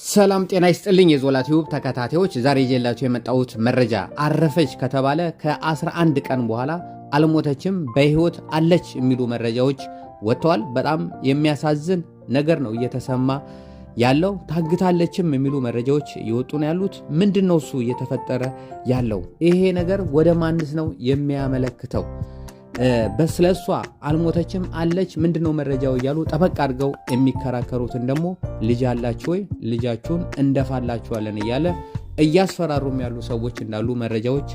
ሰላም ጤና ይስጥልኝ የዞላ ቲዩብ ተከታታዮች፣ ዛሬ ይዤላችሁ የመጣሁት መረጃ አረፈች ከተባለ ከ11 ቀን በኋላ አልሞተችም በህይወት አለች የሚሉ መረጃዎች ወጥተዋል። በጣም የሚያሳዝን ነገር ነው እየተሰማ ያለው። ታግታለችም የሚሉ መረጃዎች እየወጡ ነው ያሉት። ምንድነው እሱ እየተፈጠረ ያለው? ይሄ ነገር ወደ ማንስ ነው የሚያመለክተው? በስለሷ አልሞተችም አለች ምንድነው መረጃው እያሉ ጠበቅ አድርገው የሚከራከሩትን ደግሞ ልጅ አላችሁ ወይ ልጃችሁን እንደፋላችኋለን እያለ እያስፈራሩም ያሉ ሰዎች እንዳሉ መረጃዎች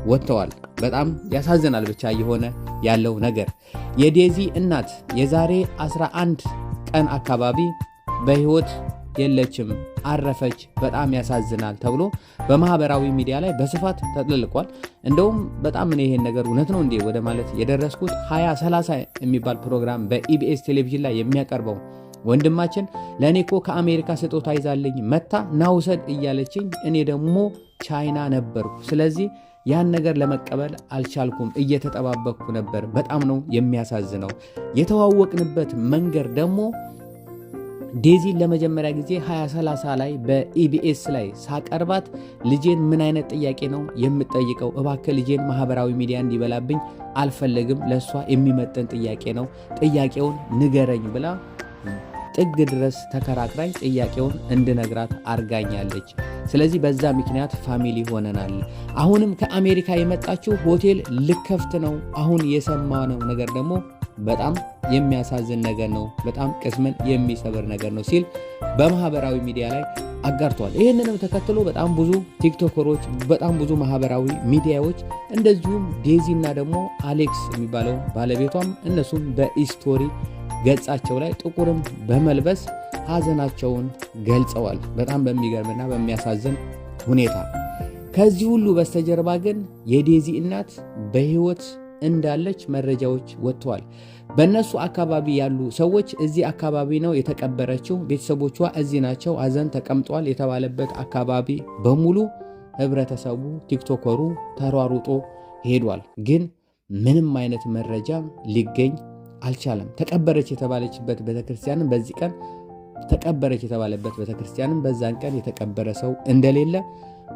ወጥተዋል። በጣም ያሳዝናል ብቻ የሆነ ያለው ነገር። የዴዚ እናት የዛሬ 11 ቀን አካባቢ በህይወት የለችም አረፈች፣ በጣም ያሳዝናል ተብሎ በማህበራዊ ሚዲያ ላይ በስፋት ተጥልቋል። እንደውም በጣም እኔ ይሄን ነገር እውነት ነው እንዴ ወደ ማለት የደረስኩት 2030 የሚባል ፕሮግራም በኢቢኤስ ቴሌቪዥን ላይ የሚያቀርበው ወንድማችን ለኔ እኮ ከአሜሪካ ስጦታ ይዛልኝ መታ ናውሰድ እያለችኝ እኔ ደግሞ ቻይና ነበርኩ፣ ስለዚህ ያን ነገር ለመቀበል አልቻልኩም፣ እየተጠባበቅኩ ነበር። በጣም ነው የሚያሳዝነው። የተዋወቅንበት መንገድ ደግሞ ዴዚን ለመጀመሪያ ጊዜ 2030 ላይ በኢቢኤስ ላይ ሳቀርባት ልጄን ምን አይነት ጥያቄ ነው የምጠይቀው? እባክህ ልጄን ማህበራዊ ሚዲያ እንዲበላብኝ አልፈለግም፣ ለሷ የሚመጥን ጥያቄ ነው፣ ጥያቄውን ንገረኝ ብላ ጥግ ድረስ ተከራክራኝ ጥያቄውን እንድነግራት አርጋኛለች። ስለዚህ በዛ ምክንያት ፋሚሊ ሆነናል። አሁንም ከአሜሪካ የመጣችው ሆቴል ልከፍት ነው። አሁን የሰማነው ነገር ደግሞ በጣም የሚያሳዝን ነገር ነው፣ በጣም ቅስምን የሚሰብር ነገር ነው ሲል በማህበራዊ ሚዲያ ላይ አጋርቷል። ይህንንም ተከትሎ በጣም ብዙ ቲክቶከሮች፣ በጣም ብዙ ማህበራዊ ሚዲያዎች እንደዚሁም ዴዚና ደግሞ አሌክስ የሚባለው ባለቤቷም እነሱም በስቶሪ ገጻቸው ላይ ጥቁርም በመልበስ ሀዘናቸውን ገልጸዋል። በጣም በሚገርምና በሚያሳዝን ሁኔታ። ከዚህ ሁሉ በስተጀርባ ግን የዴዚ እናት በህይወት እንዳለች መረጃዎች ወጥተዋል። በእነሱ አካባቢ ያሉ ሰዎች እዚህ አካባቢ ነው የተቀበረችው፣ ቤተሰቦቿ እዚህ ናቸው፣ አዘን ተቀምጧል የተባለበት አካባቢ በሙሉ ህብረተሰቡ፣ ቲክቶከሩ ተሯሩጦ ሄዷል። ግን ምንም አይነት መረጃ ሊገኝ አልቻለም። ተቀበረች የተባለችበት ቤተክርስቲያንም በዚህ ቀን ተቀበረች የተባለበት ቤተክርስቲያንም በዛን ቀን የተቀበረ ሰው እንደሌለ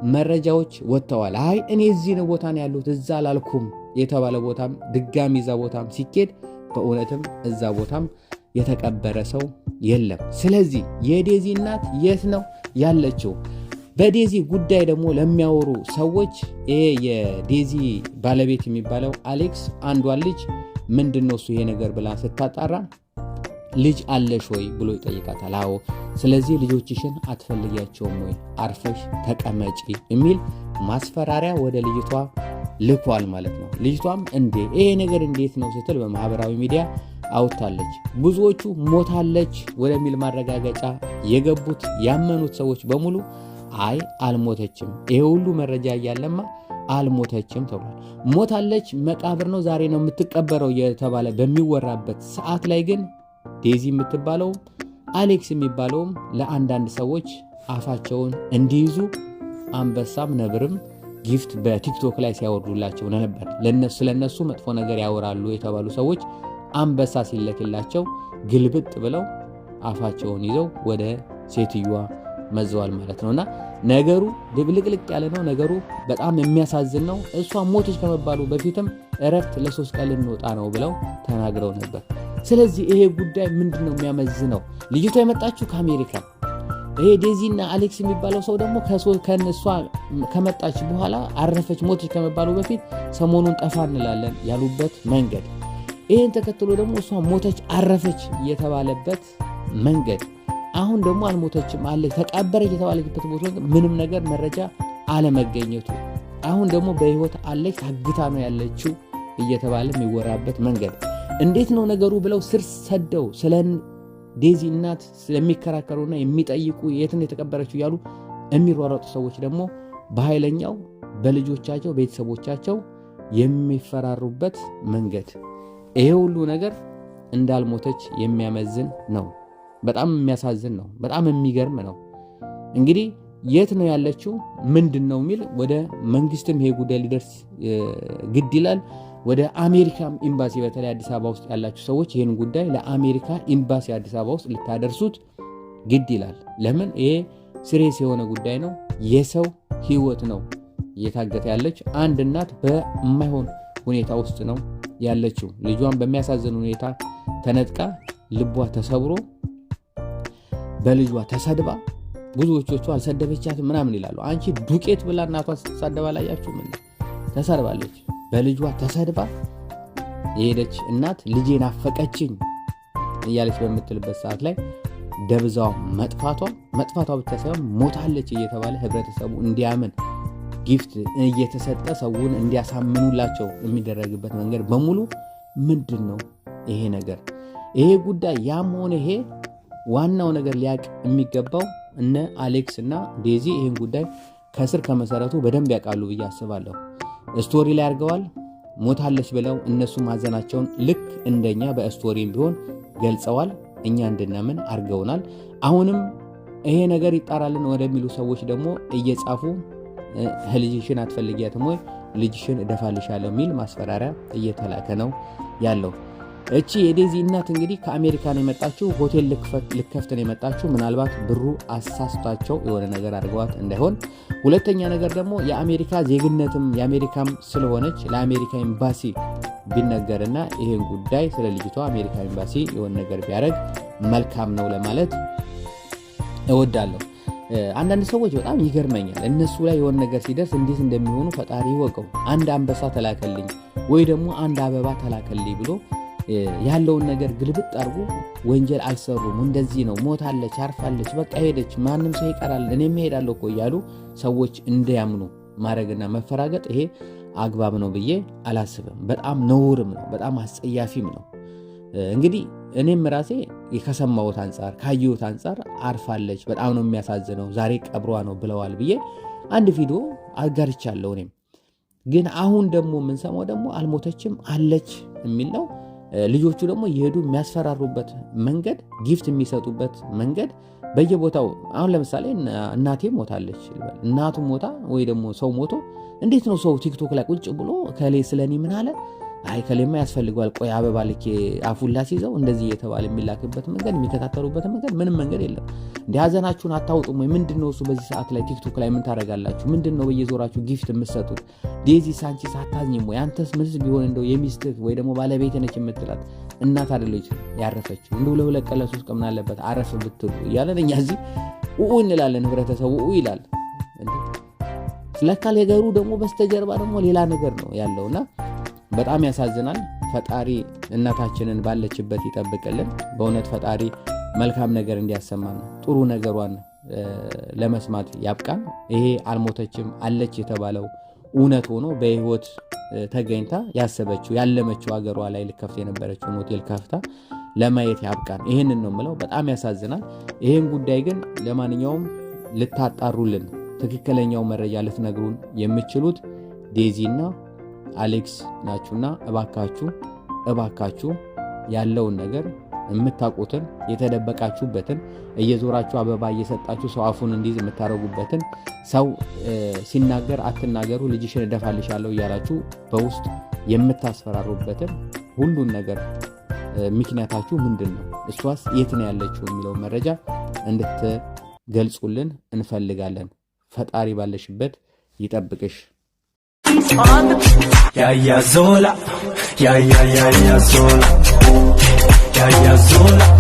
መረጃዎች ወጥተዋል። አይ እኔ እዚህ ነው ቦታ ነው ያሉት እዛ አላልኩም የተባለ ቦታም ድጋሚ እዛ ቦታም ሲኬድ በእውነትም እዛ ቦታም የተቀበረ ሰው የለም። ስለዚህ የዴዚ እናት የት ነው ያለችው? በዴዚ ጉዳይ ደግሞ ለሚያወሩ ሰዎች ይሄ የዴዚ ባለቤት የሚባለው አሌክስ አንዷን ልጅ ምንድነው እሱ ይሄ ነገር ብላ ስታጣራ ልጅ አለሽ ወይ ብሎ ይጠይቃታል። አዎ። ስለዚህ ልጆችሽን አትፈልጊያቸውም ወይ? አርፈሽ ተቀመጪ የሚል ማስፈራሪያ ወደ ልጅቷ ልኳል ማለት ነው። ልጅቷም እንዴ ይሄ ነገር እንዴት ነው ስትል በማህበራዊ ሚዲያ አውጥታለች። ብዙዎቹ ሞታለች ወደሚል ማረጋገጫ የገቡት ያመኑት ሰዎች በሙሉ አይ አልሞተችም፣ ይሄ ሁሉ መረጃ እያለማ አልሞተችም ተብሏል። ሞታለች፣ መቃብር ነው ዛሬ ነው የምትቀበረው የተባለ በሚወራበት ሰዓት ላይ ግን ዴዚ የምትባለው አሌክስ የሚባለውም ለአንዳንድ ሰዎች አፋቸውን እንዲይዙ አንበሳም ነብርም ጊፍት በቲክቶክ ላይ ሲያወርዱላቸው ነበር። ለነሱ መጥፎ ነገር ያወራሉ የተባሉ ሰዎች አንበሳ ሲለክላቸው ግልብጥ ብለው አፋቸውን ይዘው ወደ ሴትዮዋ መዘዋል ማለት ነውና ነገሩ ድብልቅልቅ ያለ ነው። ነገሩ በጣም የሚያሳዝን ነው። እሷ ሞተች ከመባሉ በፊትም እረፍት ለ3 ቀን ልንወጣ ነው ብለው ተናግረው ነበር። ስለዚህ ይሄ ጉዳይ ምንድነው የሚያመዝነው? ልጅቷ የመጣችው ከአሜሪካ፣ ይሄ ዴዚና አሌክስ የሚባለው ሰው ደግሞ ከነሷ ከመጣች በኋላ አረፈች ሞተች ከመባሉ በፊት ሰሞኑን ጠፋ እንላለን ያሉበት መንገድ፣ ይሄን ተከትሎ ደግሞ እሷ ሞተች አረፈች የተባለበት መንገድ፣ አሁን ደግሞ አልሞተችም አለች ተቀበረች የተባለችበት ቦታ ምንም ነገር መረጃ አለመገኘቱ፣ አሁን ደግሞ በህይወት አለች ታግታ ነው ያለችው እየተባለ የሚወራበት መንገድ እንዴት ነው ነገሩ ብለው ስር ሰደው ስለ ዴዚ እናት ስለሚከራከሩና የሚጠይቁ የት ነው የተቀበረችው ያሉ የሚሯሯጡ ሰዎች ደግሞ በኃይለኛው በልጆቻቸው ቤተሰቦቻቸው የሚፈራሩበት መንገድ፣ ይሄ ሁሉ ነገር እንዳልሞተች የሚያመዝን ነው። በጣም የሚያሳዝን ነው። በጣም የሚገርም ነው። እንግዲህ የት ነው ያለችው ምንድነው የሚል ወደ መንግስትም ይሄ ጉዳይ ሊደርስ ግድ ይላል። ወደ አሜሪካ ኤምባሲ በተለይ አዲስ አበባ ውስጥ ያላችሁ ሰዎች ይሄን ጉዳይ ለአሜሪካ ኤምባሲ አዲስ አበባ ውስጥ ልታደርሱት ግድ ይላል። ለምን ይሄ ሲሪየስ የሆነ ጉዳይ ነው። የሰው ህይወት ነው እየታገተ ያለች። አንድ እናት በማይሆን ሁኔታ ውስጥ ነው ያለችው። ልጇን በሚያሳዝን ሁኔታ ተነጥቃ ልቧ ተሰብሮ በልጇ ተሰድባ፣ ብዙዎቹ አልሰደበቻትም ምናምን ይላሉ። አንቺ ዱቄት ብላ እናቷ ስትሳደባ ላያችሁ ምን ተሰድባለች። በልጇ ተሰድባ የሄደች እናት ልጄን አፈቀችኝ እያለች በምትልበት ሰዓት ላይ ደብዛው መጥፋቷ ብቻ ሳይሆን ሞታለች እየተባለ ህብረተሰቡ እንዲያምን ጊፍት እየተሰጠ ሰውን እንዲያሳምኑላቸው የሚደረግበት መንገድ በሙሉ ምንድን ነው ይሄ ነገር? ይሄ ጉዳይ ያም ሆነ ይሄ ዋናው ነገር ሊያቅ የሚገባው እነ አሌክስ እና ዴዚ ይሄን ጉዳይ ከስር ከመሰረቱ በደንብ ያውቃሉ ብዬ አስባለሁ። ስቶሪ ላይ አድርገዋል። ሞታለች ብለው እነሱ ማዘናቸውን ልክ እንደኛ በስቶሪም ቢሆን ገልጸዋል። እኛ እንድናምን አድርገውናል። አሁንም ይሄ ነገር ይጣራልን ወደሚሉ ሰዎች ደግሞ እየጻፉ ልጅሽን አትፈልጊያትም ወይ ልጅሽን እደፋልሻለሁ የሚል ማስፈራሪያ እየተላከ ነው ያለው። እቺ የዴዚ እናት እንግዲህ ከአሜሪካ ነው የመጣችው። ሆቴል ልከፍት ነው የመጣችው። ምናልባት ብሩ አሳስቷቸው የሆነ ነገር አድርገዋት እንዳይሆን። ሁለተኛ ነገር ደግሞ የአሜሪካ ዜግነትም የአሜሪካም ስለሆነች ለአሜሪካ ኤምባሲ ቢነገርና ይሄን ጉዳይ ስለ ልጅቷ አሜሪካ ኤምባሲ የሆነ ነገር ቢያደርግ መልካም ነው ለማለት እወዳለሁ። አንዳንድ ሰዎች በጣም ይገርመኛል። እነሱ ላይ የሆነ ነገር ሲደርስ እንዴት እንደሚሆኑ ፈጣሪ ይወቀው። አንድ አንበሳ ተላከልኝ ወይ ደግሞ አንድ አበባ ተላከልኝ ብሎ ያለውን ነገር ግልብጥ አድርጎ ወንጀል አልሰሩም፣ እንደዚህ ነው፣ ሞታለች፣ አርፋለች፣ በቃ ሄደች፣ ማንም ሰው ይቀራል፣ እኔም እሄዳለሁ እኮ እያሉ ሰዎች እንዲያምኑ ማድረግና መፈራገጥ ይሄ አግባብ ነው ብዬ አላስብም። በጣም ነውርም ነው፣ በጣም አስጸያፊም ነው። እንግዲህ እኔም ራሴ ከሰማሁት አንጻር ካየሁት አንጻር አርፋለች፣ በጣም ነው የሚያሳዝነው፣ ዛሬ ቀብሯ ነው ብለዋል ብዬ አንድ ቪዲዮ አጋርቻለሁ። እኔም ግን አሁን ደግሞ የምንሰማው ደግሞ አልሞተችም አለች የሚል ነው። ልጆቹ ደግሞ የሄዱ የሚያስፈራሩበት መንገድ፣ ጊፍት የሚሰጡበት መንገድ በየቦታው አሁን ለምሳሌ እናቴ ሞታለች፣ እናቱ ሞታ ወይ ደግሞ ሰው ሞቶ እንዴት ነው ሰው ቲክቶክ ላይ ቁጭ ብሎ ከሌ ስለኔ ምን አለ አይ ከሌማ ያስፈልገዋል ቆይ አበባ ልኬ አፉን ላስይዘው እንደዚህ እየተባለ የሚላክበት መንገድ የሚከታተሉበት መንገድ ምንም መንገድ የለም። እንደ ሀዘናችሁን አታውጡም ወይ? ምንድነው እሱ በዚህ ሰዓት ላይ ቲክቶክ ላይ ምን ታደርጋላችሁ? ምንድነው በየዞራችሁ ጊፍት የምትሰጡት? ዴዚ ሳንቺ ሳታዝኝም ወይ? አንተስ ምንስ ቢሆን እንደው የሚስትህ ወይ ደግሞ ባለቤት ነች የምትላት እናት አይደለች ያረፈችው? እንደው ለሁለት ቀን ለሶስት ቀን ምን አለበት አረፍ ብትሉ እያለን እኛ እዚህ እንላለን። ህብረተሰቡ ይላል። ስለካ ነገሩ ደግሞ በስተጀርባ ደግሞ ሌላ ነገር ነው ያለውና በጣም ያሳዝናል። ፈጣሪ እናታችንን ባለችበት ይጠብቅልን። በእውነት ፈጣሪ መልካም ነገር እንዲያሰማን ጥሩ ነገሯን ለመስማት ያብቃን። ይሄ አልሞተችም አለች የተባለው እውነት ሆኖ በህይወት ተገኝታ ያሰበችው ያለመችው ሀገሯ ላይ ልከፍት የነበረችውን ሆቴል ከፍታ ለማየት ያብቃን። ይሄንን ነው የምለው። በጣም ያሳዝናል። ይሄን ጉዳይ ግን ለማንኛውም ልታጣሩልን ትክክለኛው መረጃ ልትነግሩን የምትችሉት ዴዚና አሌክስ ናችሁና እባካችሁ ያለውን ነገር የምታውቁትን የተደበቃችሁበትን እየዞራችሁ አበባ እየሰጣችሁ ሰው አፉን እንዲዝ የምታረጉበትን ሰው ሲናገር አትናገሩ፣ ልጅሽን እደፋልሻለሁ እያላችሁ በውስጥ የምታስፈራሩበትን ሁሉን ነገር ምክንያታችሁ ምንድን ነው? እሷስ የት ነው ያለችው የሚለው መረጃ እንድትገልጹልን እንፈልጋለን። ፈጣሪ ባለሽበት ይጠብቅሽ። Ya Zola, ya Zola, ya Zola.